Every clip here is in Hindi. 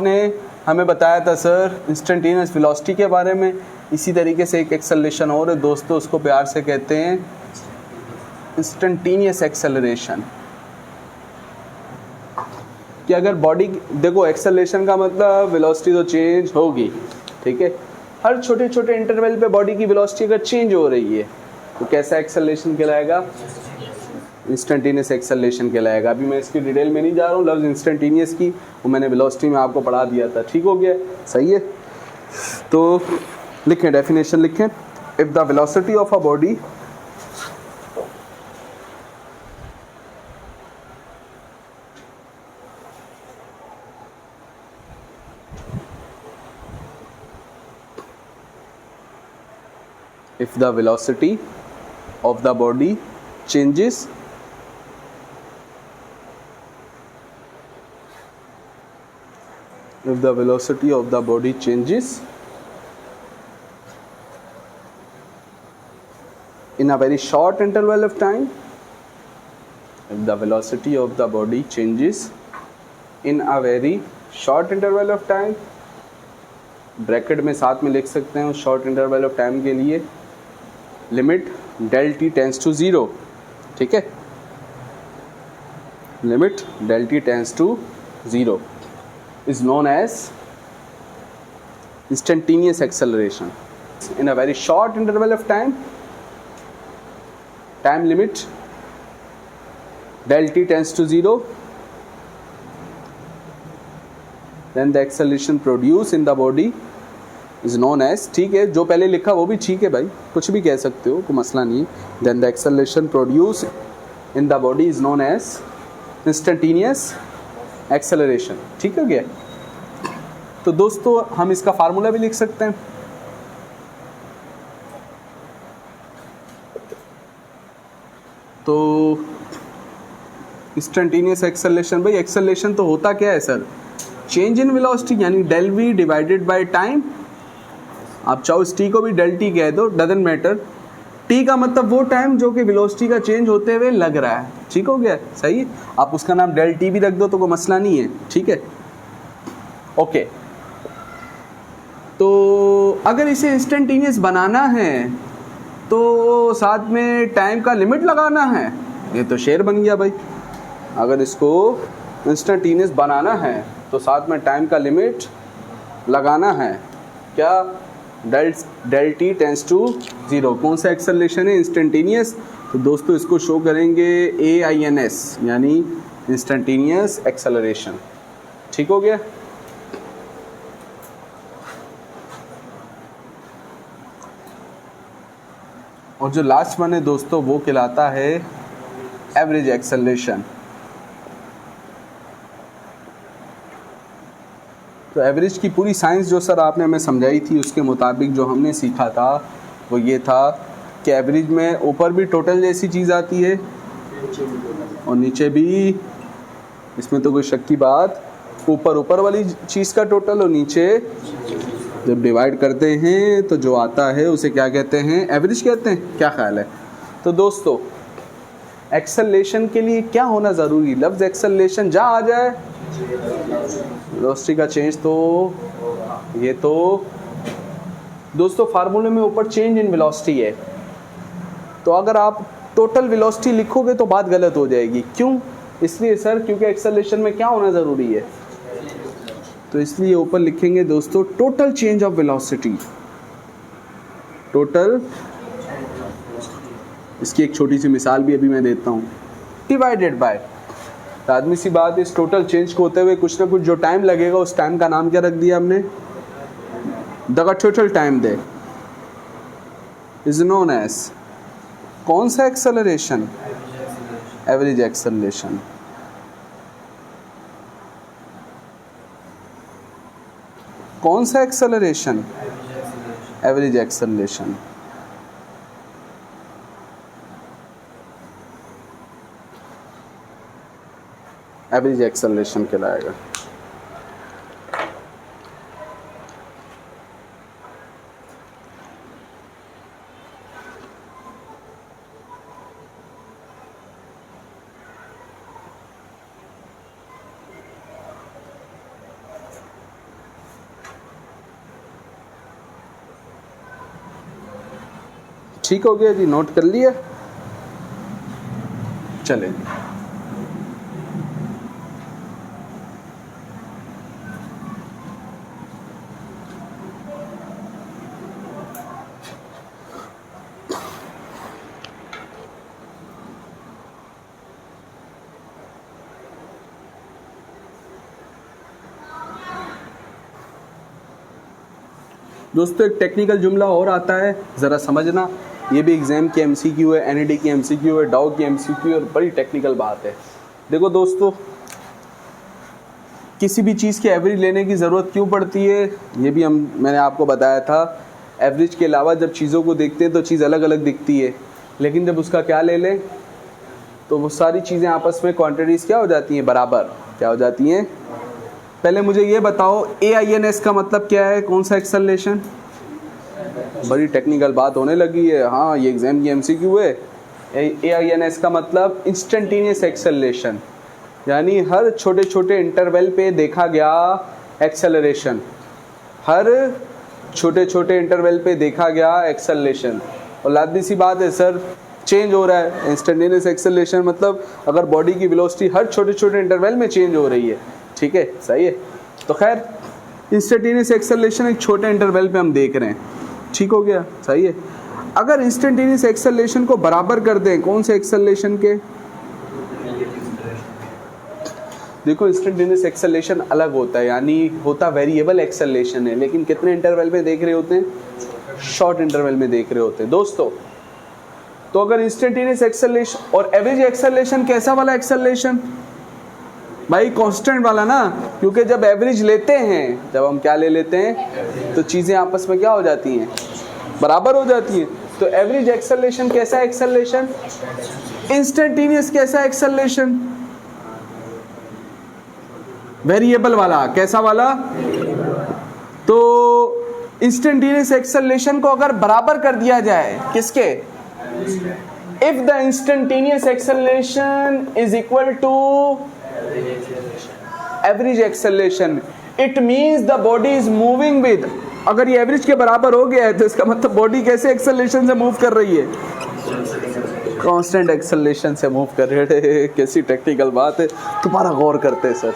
ने हमें बताया था सर इंस्टेंटेनियस वेलोसिटी के बारे में। इसी तरीके से एक एक्सेलरेशन और है दोस्तों, उसको प्यार से कहते हैं इंस्टेंटेनियस एक्सेलरेशन। कि अगर बॉडी, देखो एक्सेलरेशन का मतलब वेलोसिटी तो चेंज होगी, ठीक है। हर छोटे छोटे इंटरवल पे बॉडी की वेलोसिटी अगर चेंज हो रही है तो कैसा एक्सेलरेशन कहलाएगा? इंस्टेंटेनियस एक्सेलरेशन कहलाएगा। अभी मैं इसकी डिटेल में नहीं जा रहा हूँ, लफ्ज़ इंस्टेंटेनियस की वो मैंने वेलोसिटी में आपको पढ़ा दिया था, ठीक हो गया, सही है। तो लिखें, डेफिनेशन लिखें। If the velocity of a body if the velocity of the body changes if the velocity of the body changes in a very short interval of time, if the velocity of the body changes in a very short interval of time, bracket में साथ में लिख सकते हैं उस शॉर्ट इंटरवल ऑफ टाइम के लिए, limit del t tends to zero, ठीक है, limit del t tends to zero is known as instantaneous acceleration in a very short interval of time. Time limit del t tends to 0, then the acceleration produced in the body is known as, ठीक है, जो पहले लिखा वो भी ठीक है भाई, कुछ भी कह सकते हो, कोई मसला नहीं है। then the acceleration produced in the body is known as instantaneous acceleration, ठीक हो गया। तो दोस्तों हम इसका फार्मूला भी लिख सकते हैं। तो इंस्टेंटेनियस एक्सेलरेशन, भाई एक्सेलरेशन तो होता क्या है सर? चेंज इन वेलोसिटी, यानी del v divided by time. आप चाहो इस टी को भी डेल टी कह दो, डजंट मैटर। टी का मतलब वो टाइम जो कि वेलोसिटी का चेंज होते हुए लग रहा है, ठीक हो गया, सही। आप उसका नाम डेल टी भी रख दो तो कोई मसला नहीं है, ठीक है, ओके। तो अगर इसे इंस्टेंटेनियस बनाना है तो साथ में टाइम का लिमिट लगाना है, ये तो शेर बन गया भाई। अगर इसको इंस्टेंटेनियस बनाना है तो साथ में टाइम का लिमिट लगाना है, क्या? Del t tends to zero. कौन सा एक्सेलरेशन है? इंस्टेंटेनियस। तो दोस्तों इसको शो करेंगे AINS, यानी इंस्टेंटेनियस एक्सेलरेशन, ठीक हो गया। और जो लास्ट वन है दोस्तों वो कहलाता है एवरेज एक्सेलरेशन। तो एवरेज की पूरी साइंस जो सर आपने हमें समझाई थी उसके मुताबिक जो हमने सीखा था वो ये था कि एवरेज में ऊपर भी टोटल जैसी चीज़ आती है और नीचे भी, इसमें तो कोई शक की बात, ऊपर वाली चीज़ का टोटल और नीचे जब डिवाइड करते हैं तो जो आता है उसे क्या कहते हैं? एवरेज कहते हैं। क्या ख्याल है? तो दोस्तों एक्सेलरेशन के लिए क्या होना ज़रूरी? लफ्ज़ एक्सेलरेशन जहाँ आ जाए, वेलोसिटी का चेंज, तो ये तो दोस्तों फार्मूले में ऊपर चेंज इन वेलोसिटी है, तो अगर आप टोटल वेलोसिटी लिखोगे तो बात गलत हो जाएगी। क्यों? इसलिए सर क्योंकि एक्सेलरेशन में क्या होना ज़रूरी है, तो इसलिए ऊपर लिखेंगे दोस्तों total change of velocity. Total, इसकी एक छोटी सी मिसाल भी अभी मैं देता हूँ, डिवाइडेड बाय, आदमी सी बात, इस टोटल चेंज को होते हुए कुछ ना कुछ जो टाइम लगेगा उस टाइम का नाम क्या रख दिया हमने? The total time they is known as कौन सा एक्सेलरेशन? Average acceleration. कौन सा acceleration? Average acceleration. Average acceleration कहलाएगा। ठीक हो गया जी, नोट कर लिया। चलें दोस्तों, एक टेक्निकल जुमला और आता है, ज़रा समझना। ये भी एग्ज़ाम की एमसीक्यू है, एनईडी की एमसीक्यू है, डाउ की एमसीक्यू है और बड़ी टेक्निकल बात है। देखो दोस्तों, किसी भी चीज़ की एवरेज लेने की ज़रूरत क्यों पड़ती है, ये भी मैंने आपको बताया था। एवरेज के अलावा जब चीज़ों को देखते हैं तो चीज़ अलग अलग दिखती है, लेकिन जब उसका क्या ले लें तो वो सारी चीज़ें आपस में क्वांटिटीज़ क्या हो जाती हैं, बराबर क्या हो जाती हैं। पहले मुझे ये बताओ, AINS का मतलब क्या है, कौन सा एक्सेलरेशन? बड़ी टेक्निकल बात होने लगी है। हाँ, ये एग्जाम की एमसीक्यू है। AINS का मतलब इंस्टेंटेनियस एक्सेलरेशन, यानी हर छोटे छोटे इंटरवल पे देखा गया एक्सेलरेशन, हर छोटे छोटे इंटरवल पे देखा गया एक्सेलरेशन। और लाजमी सी बात है सर, चेंज हो रहा है। इंस्टेंटेनियस एक्सेलरेशन मतलब अगर बॉडी की वेलोसिटी हर छोटे छोटे इंटरवल में चेंज हो रही है, ठीक है, सही है। तो खैर, इंस्टेंटेनियस एक्सेलरेशन एक छोटे इंटरवल पे हम देख रहे हैं, ठीक हो गया, सही है। अगर इंस्टेंटेनियस एक्सेलरेशन को बराबर कर दें, कौन से एक्सेलरेशन के? देखो, इंस्टेंटेनियस एक्सेलरेशन अलग होता है, यानी होता वेरिएबल एक्सेलरेशन है, लेकिन कितने इंटरवल में देख रहे होते हैं? शॉर्ट इंटरवल में देख रहे होते हैं दोस्तों। तो अगर इंस्टेंटेनियस एक्सेलरेशन और एवरेज एक्सेलरेशन कैसा वाला एक्सेलरेशन? भाई कांस्टेंट वाला ना, क्योंकि जब एवरेज लेते हैं, जब हम क्या ले लेते हैं तो चीज़ें आपस में क्या हो जाती हैं, बराबर हो जाती हैं। तो एवरेज एक्सेलरेशन कैसा एक्सेलरेशन? इंस्टेंटेनियस कैसा एक्सेलरेशन? वेरिएबल वाला। कैसा वाला? तो इंस्टेंटेनियस एक्सेलरेशन को अगर बराबर कर दिया जाए किसके? If the instantaneous acceleration is equal to average acceleration, it means the body is moving with, अगर ये एवरेज के बराबर हो गया है तो इसका मतलब बॉडी कैसे एक्सेलरेशन से मूव कर रही है? कांस्टेंट एक्सेलरेशन से मूव कर रही है। कैसी टेक्निकल बात है, दोबारा गौर करते हैं सर।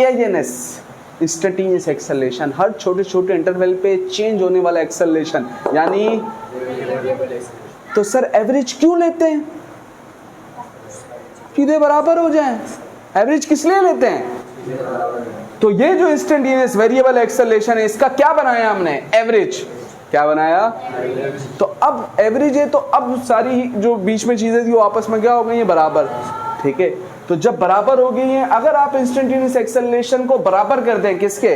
AINS इंस्टेंटेनियस एक्सेलरेशन, हर छोटे छोटे इंटरवल पे चेंज होने वाला एक्सेलरेशन, यानी तो सर एवरेज क्यों लेते हैं? सीधे बराबर हो जाए। एवरेज किस लिए लेते हैं? तो ये जो इंस्टेंटेनियस वेरिएबल एक्सेलरेशन है, इसका क्या बनाया हमने? एवरेज। क्या बनाया? तो अब एवरेज है, तो अब सारी जो बीच में चीजें थी वो आपस में क्या हो गई है, बराबर, ठीक है। तो जब बराबर हो गई हैं, अगर आप इंस्टेंटेनियस एक्सेलरेशन को बराबर कर दें किसके,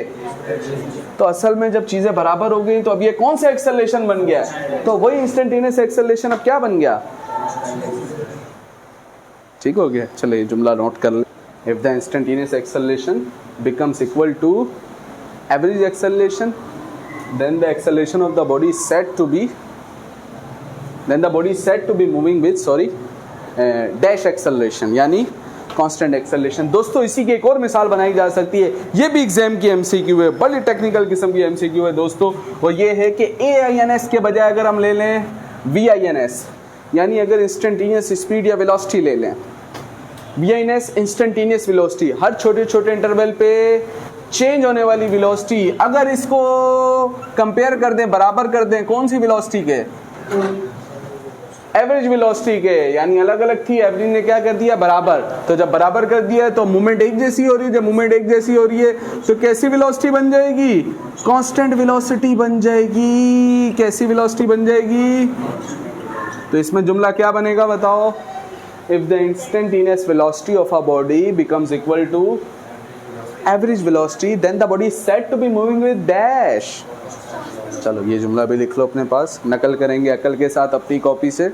तो असल में जब चीजें बराबर हो गई तो अब ये कौन सा एक्सेलरेशन बन गया? तो वही इंस्टेंटेनियस एक्सेलरेशन अब क्या बन गया? ठीक हो गया। चलो ये जुमला नोट कर ले। If the instantaneous acceleration becomes equal to average acceleration, then the acceleration of the body is said to be moving with dash acceleration, यानी कांस्टेंट एक्सेलरेशन। दोस्तों, इसी की एक और मिसाल बनाई जा सकती है, ये भी एग्जाम की एमसीक्यू है, बड़ी टेक्निकल किस्म की एमसीक्यू है दोस्तों। वो ये है कि AINS के बजाय अगर हम ले लें VINS, यानी अगर इंस्टेंटेनियस स्पीड या वेलोसिटी ले लें, VINS इंस्टेंटेनियस वेलोसिटी, हर छोटे छोटे इंटरवल पे चेंज होने वाली वेलोसिटी, अगर इसको कंपेयर कर दें, बराबर कर दें, कौन सी वेलोसिटी के? एवरेज वेलोसिटी के, यानी अलग अलग थी, एवरेज ने क्या कर दिया, बराबर। तो जब बराबर कर दिया है तो मूवमेंट एक जैसी हो रही है, जब मूवमेंट एक जैसी हो रही है तो कैसी वेलोसिटी बन जाएगी? कांस्टेंट वेलोसिटी बन जाएगी। कैसी वेलोसिटी बन जाएगी? तो इसमें जुमला क्या बनेगा बताओ? If the instantaneous velocity of a body becomes equal to average velocity, then the body is said to be moving with dash। चलो ये जुमला भी लिख लो अपने पास, नकल करेंगे अकल के साथ अपनी कॉपी से।